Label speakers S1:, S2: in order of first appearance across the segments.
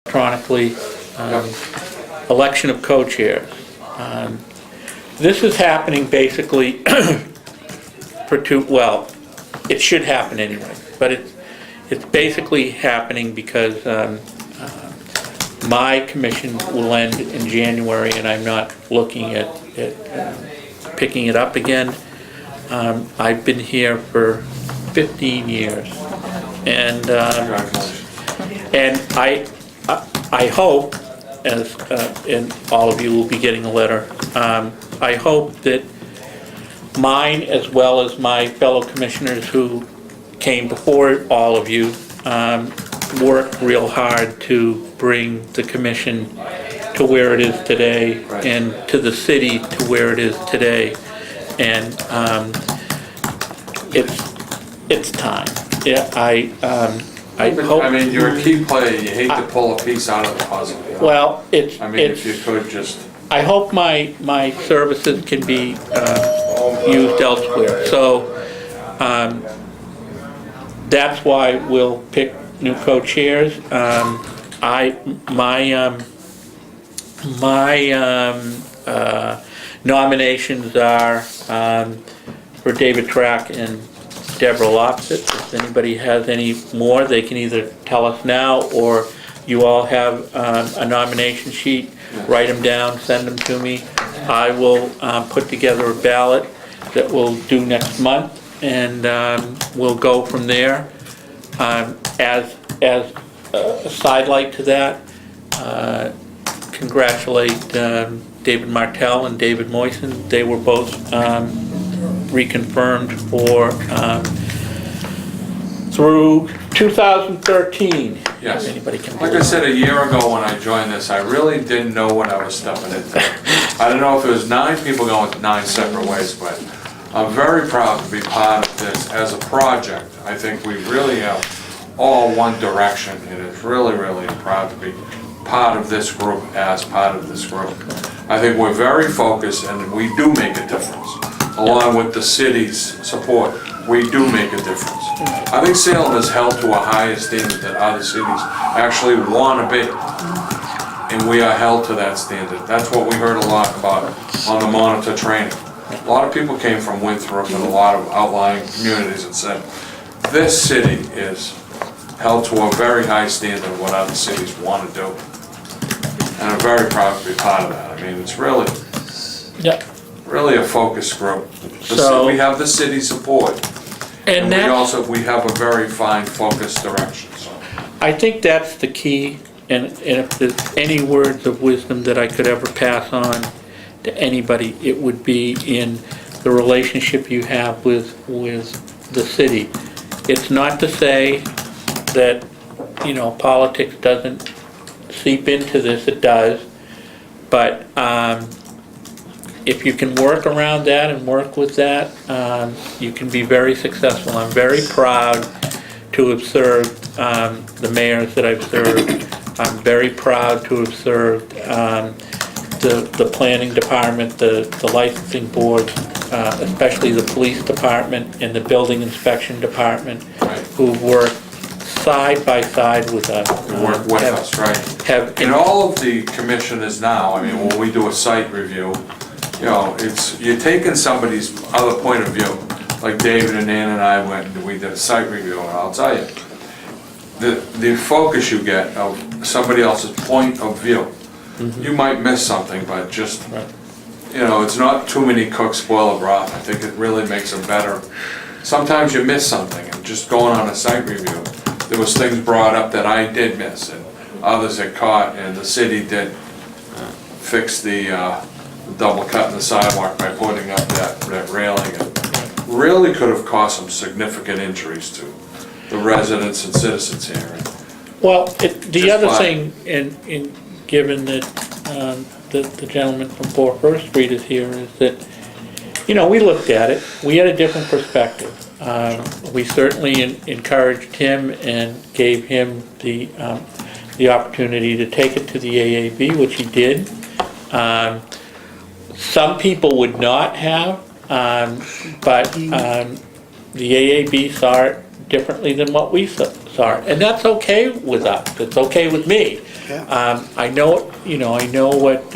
S1: electronically, election of co-chairs. This is happening basically well, it should happen anyway, but it's basically happening because my commission will end in January, and I'm not looking at picking it up again. I've been here for 15 years, and I hope, as and all of you will be getting a letter, I hope that mine, as well as my fellow commissioners who came before all of you, work real hard to bring the commission to where it is today, and to the city to where it is today. And it's time. Yeah, I hope.
S2: I mean, you're a key player. You hate to pull a piece out of the puzzle. You know?
S1: Well,
S2: I mean, if you could just.
S1: I hope my services can be used elsewhere. So that's why we'll pick new co-chairs. My nominations are for David Track and Deborah Lopsett. If anybody has any more, they can either tell us now, or you all have a nomination sheet. Write them down, send them to me. I will put together a ballot that we'll do next month, and we'll go from there. As a sidelight to that, congratulate David Martell and David Moyson. They were both reconfirmed for through 2013.
S2: Yes.
S1: If anybody can.
S2: Like I said a year ago when I joined this, I really didn't know what I was stepping into. I don't know if it was 9 people going 9 separate ways, but I'm very proud to be part of this as a project. I think we really have all one direction, and it's really, really proud to be part of this group as part of this group. I think we're very focused, and we do make a difference. Along with the city's support, we do make a difference. I think Salem is held to a higher standard that other cities actually want to be, and we are held to that standard. That's what we heard a lot about on the monitor training. A lot of people came from Winthrop and a lot of outlying communities and said, this city is held to a very high standard of what other cities want to do. And I'm very proud to be part of that. I mean, it's really, really a focus group.
S1: So,
S2: we have the city support, and we have a very fine focused direction. So
S1: I think that's the key, and if there's any words of wisdom that I could ever pass on to anybody, it would be in the relationship you have with the city. It's not to say that, you know, politics doesn't seep into this, it does, but if you can work around that and work with that, you can be very successful. I'm very proud to have served the mayors that I've served. I'm very proud to have served the planning department, the licensing board, especially the police department and the building inspection department, who work side by side with us.
S2: Work with us, right? And all of the commissioners now, I mean, when we do a site review, you know, you're taking somebody's other point of view. Like David and Ann and I went and we did a site review, and I'll tell you, the focus you get of somebody else's point of view. You might miss something, but just, you know, it's not too many cooks spoil a broth. I think it really makes them better. Sometimes you miss something, and just going on a site review, there was things brought up that I did miss, and others had caught, and the city did fix the double cut in the sidewalk by putting up that railing. It really could have caused some significant injuries to the residents and citizens here.
S1: Well, the other thing, in given that the gentleman from 4 First Street is here, is that, you know, we looked at it, we had a different perspective. We certainly encouraged him and gave him the opportunity to take it to the AAB, which he did. Some people would not have, but the AAB saw it differently than what we saw. And that's okay with us, it's okay with me.
S3: Yeah.
S1: I know, I know what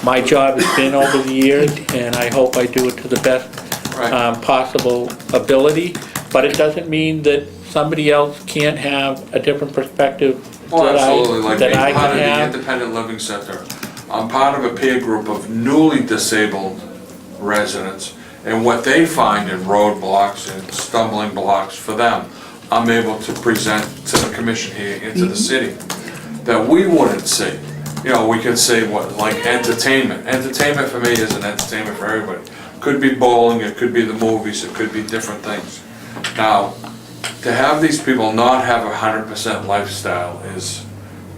S1: my job has been over the years, and I hope I do it to the best
S2: Right.
S1: possible ability, but it doesn't mean that somebody else can't have a different perspective
S2: Oh, absolutely, like being
S1: that I
S2: part
S1: can
S2: of the
S1: have.
S2: Independent Living Center. I'm part of a peer group of newly disabled residents, and what they find in roadblocks and stumbling blocks for them, I'm able to present to the commission here into the city that we wouldn't see. We could say what, like entertainment. Entertainment for me isn't entertainment for everybody. Could be bowling, it could be the movies, it could be different things. Now, to have these people not have a 100% lifestyle is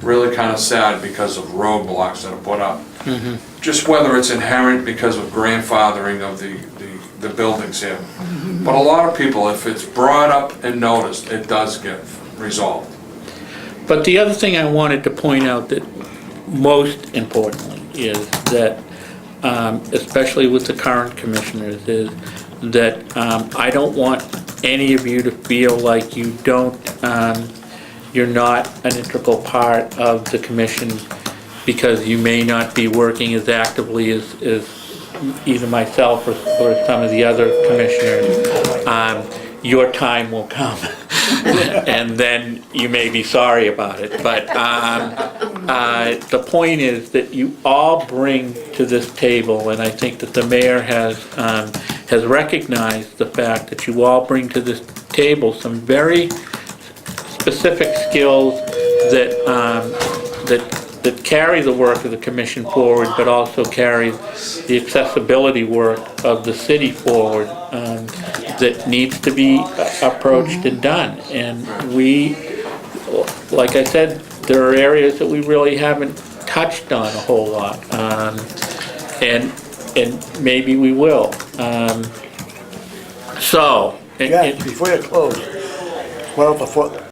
S2: really kind of sad because of roadblocks that are put up. Just whether it's inherent because of grandfathering of the buildings here. But a lot of people, if it's brought up and noticed, it does get resolved.
S1: But the other thing I wanted to point out that most importantly is that, especially with the current commissioners, is that I don't want any of you to feel like you don't, you're not an integral part of the commission because you may not be working as actively as either myself or some of the other commissioners. Your time will come, and then you may be sorry about it. But the point is that you all bring to this table, and I think that the mayor has recognized the fact that you all bring to this table some very specific skills that carry the work of the commission forward, but also carry the accessibility work of the city forward, that needs to be approached and done. And we, like I said, there are areas that we really haven't touched on a whole lot, and maybe we will.
S3: Yeah, before you close, well, before,